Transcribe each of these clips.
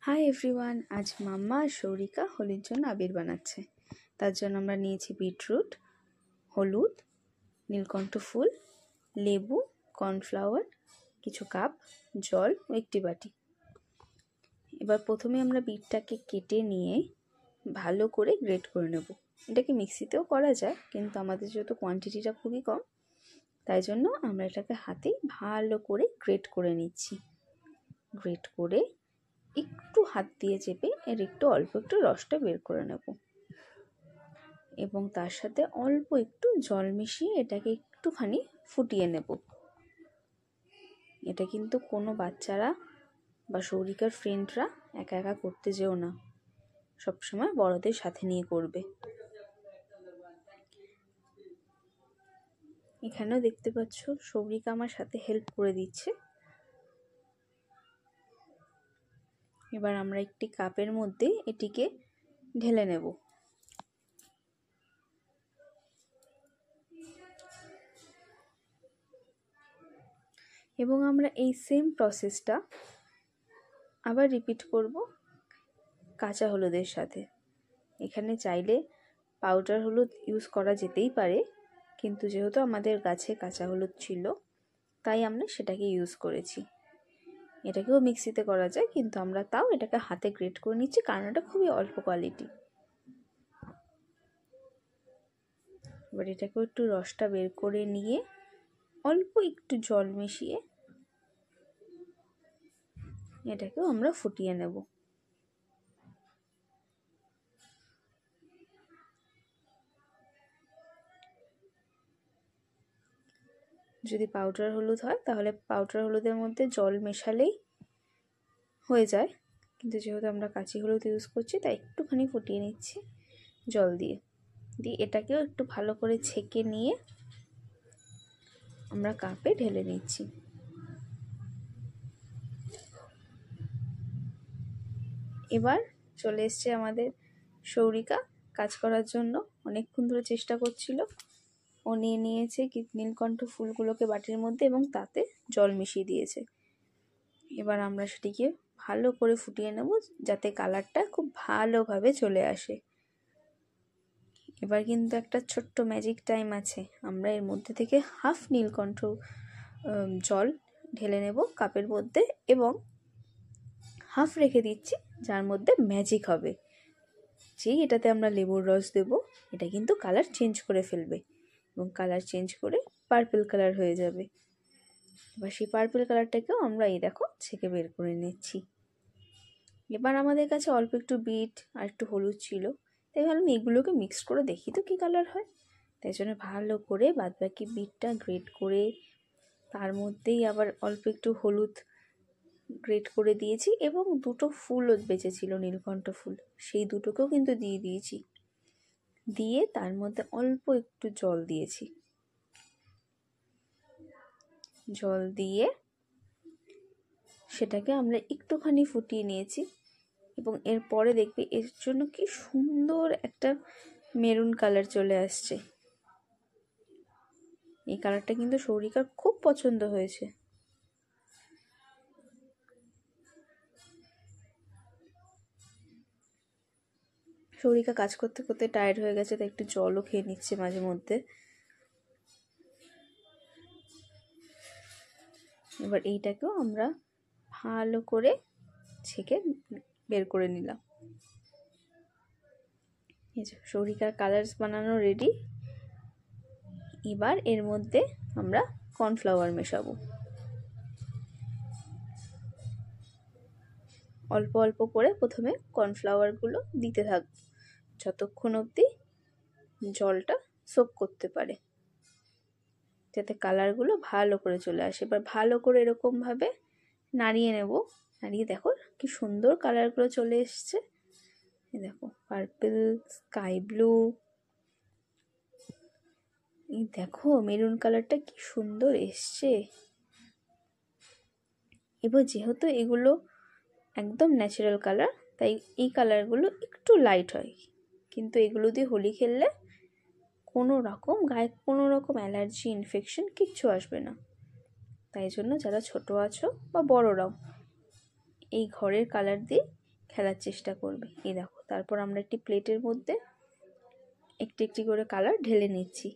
Hi everyone, আজ মাম্মা আর সৌরিকা হোলির জন্য আবির বানাচ্ছে। তার জন্য আমরা নিয়েছি বিটরুট, হলুদ, নীলকণ্ঠ ফুল, লেবু, কর্নফ্লাওয়ার, কিছু কাপ, জল ও একটি বাটি। এবার প্রথমে আমরা বিটটাকে কেটে নিয়ে ভালো করে গ্রেট করে নেব। এটাকে মিক্সিতেও করা যায়, কিন্তু আমাদের যেহেতু কোয়ান্টিটিটা খুবই কম, তাই জন্য আমরা এটাকে হাতেই ভালো করে গ্রেট করে নিচ্ছি। গ্রেট করে একটু হাত দিয়ে চেপে অল্প একটু রসটা বের করে নেব এবং তার সাথে অল্প একটু জল মিশিয়ে এটাকে একটুখানি ফুটিয়ে নেব। এটা কিন্তু কোনো বাচ্চারা বা সৌরিকার ফ্রেন্ডরা একা একা করতে যেও না, সবসময় বড়দের সাথে নিয়ে করবে। এখানেও দেখতে পাচ্ছ সৌরিকা আমার সাথে হেল্প করে দিচ্ছে। এবার আমরা একটি কাপের মধ্যে এটিকে ঢেলে নেব। এবং আমরা এই সেম প্রসেসটা আবার রিপিট করব কাঁচা হলুদের সাথে। এখানে চাইলে পাউডার হলুদ ইউজ করা যেতেই পারে, কিন্তু যেহেতু আমাদের গাছে কাঁচা হলুদ ছিল তাই আমরা সেটাকে ইউজ করেছি। এটাকেও মিক্সিতে করা যায়, কিন্তু আমরা তাও এটাকে হাতে গ্রেট করে নিচ্ছি, কারণ এটা খুবই অল্প কোয়ালিটি। এবার এটাকেও একটু রসটা বের করে নিয়ে অল্প একটু জল মিশিয়ে এটাকেও আমরা ফুটিয়ে নেব। যদি পাউডার হলুদ হয় তাহলে পাউডার হলুদের মধ্যে জল মেশালেই হয়ে যায়, কিন্তু যেহেতু আমরা কাঁচি হলুদ ইউজ করছি তাই একটুখানি ফুটিয়ে নিচ্ছি জল দিয়ে। এটাকেও একটু ভালো করে ছেঁকে নিয়ে আমরা কাপে ঢেলে নিচ্ছি। এবার চলে এসছে আমাদের সৌরিকা কাজ করার জন্য। অনেকক্ষণ ধরে চেষ্টা করছিল। ও নিয়ে নিয়েছে নীলকণ্ঠ ফুলগুলোকে বাটির মধ্যে এবং তাতে জল মিশিয়ে দিয়েছে। এবার আমরা সেটিকে ভালো করে ফুটিয়ে নেব যাতে কালারটা খুব ভালোভাবে চলে আসে। এবার কিন্তু একটা ছোট্ট ম্যাজিক টাইম আছে। আমরা এর মধ্যে থেকে হাফ নীলকণ্ঠ জল ঢেলে নেব কাপের মধ্যে এবং হাফ রেখে দিচ্ছি, যার মধ্যে ম্যাজিক হবে। যেই এটাতে আমরা লেবুর রস দেব, এটা কিন্তু কালার চেঞ্জ করে ফেলবে এবং কালার চেঞ্জ করে পার্পল কালার হয়ে যাবে। এবার সেই পার্পল কালারটাকেও আমরা দেখো ছেঁকে বের করে নিচ্ছি। এবার আমাদের কাছে অল্প একটু বিট আর একটু হলুদ ছিল, তাই ভাবলাম এগুলোকে মিক্স করে দেখি তো কী কালার হয়। তাই জন্য ভালো করে বাদবাকি বিটটা গ্রেট করে তার মধ্যেই আবার অল্প একটু হলুদ গ্রেট করে দিয়েছি এবং দুটো ফুলও বেঁচেছিল নীলকণ্ঠ ফুল, সেই দুটোকেও কিন্তু দিয়ে দিয়েছি। দিয়ে তার মধ্যে অল্প একটু জল দিয়েছি। জল দিয়ে সেটাকে আমরা একটুখানি ফুটিয়ে নিয়েছি এবং এরপরে দেখবে এর জন্য কি সুন্দর একটা মেরুন কালার চলে আসছে। এই কালারটা কিন্তু সৌরিকার খুব পছন্দ হয়েছে। সৌরিকা কাজ করতে করতে টায়ার্ড হয়ে গেছে, তাই একটু জলও খেয়ে নিচ্ছে মাঝে মধ্যে। এবার এইটাকেও আমরা ভালো করে ছেঁকে বের করে নিলাম। এই যে সৌরিকার কালার্স বানানো রেডি। এবার এর মধ্যে আমরা কর্নফ্লাওয়ার মেশাবো। অল্প অল্প করে প্রথমে কর্নফ্লাওয়ারগুলো দিতে থাকবো যতক্ষণ অবধি জলটা সোক করতে পারে, যাতে কালারগুলো ভালো করে চলে আসে। এবার ভালো করে এরকমভাবে নাড়িয়ে নেব। নাড়িয়ে দেখো কি সুন্দর কালারগুলো চলে এসছে। দেখো পার্পল, স্কাই ব্লু, এই দেখো মেরুন কালারটা কি সুন্দর এসছে। এবার যেহেতু এগুলো একদম ন্যাচারাল কালার, তাই এই কালারগুলো একটু লাইট হয়, কিন্তু এগুলো দিয়ে হোলি খেললে গায়ে কোনো রকম অ্যালার্জি, ইনফেকশন কিচ্ছু আসবে না। তাই জন্য যারা ছোট আছো বা বড়রাও এই ঘরের কালার দিয়ে ফেলার চেষ্টা করবে। এই দেখো, তারপর আমরা একটি প্লেটের মধ্যে একটি একটি করে কালার ঢেলে নিচ্ছি,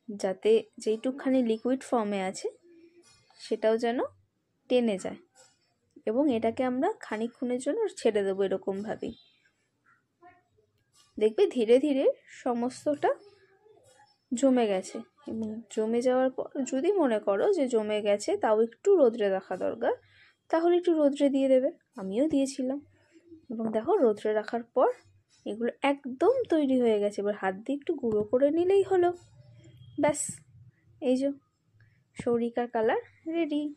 যাতে যেইটুকখানি লিকুইড ফর্মে আছে সেটাও যেন টেনে যায়। এবং এটাকে আমরা খানিকক্ষণের জন্য ছেড়ে দেবো এরকমভাবেই। দেখবে ধীরে ধীরে সমস্তটা জমে গেছে। এবং জমে যাওয়ার পর যদি মনে করো যে জমে গেছে, তাও একটু রোদ্রে রাখা দরকার, তাহলে একটু রোদ্রে দিয়ে দেবে। আমিও দিয়েছিলাম। এবং দেখো, রোদ্রে রাখার পর এগুলো একদম তৈরি হয়ে গেছে। এবার হাত দিয়ে একটু গুঁড়ো করে নিলেই হলো। ব্যাস, এই যে সৌরিকার কালার রেডি।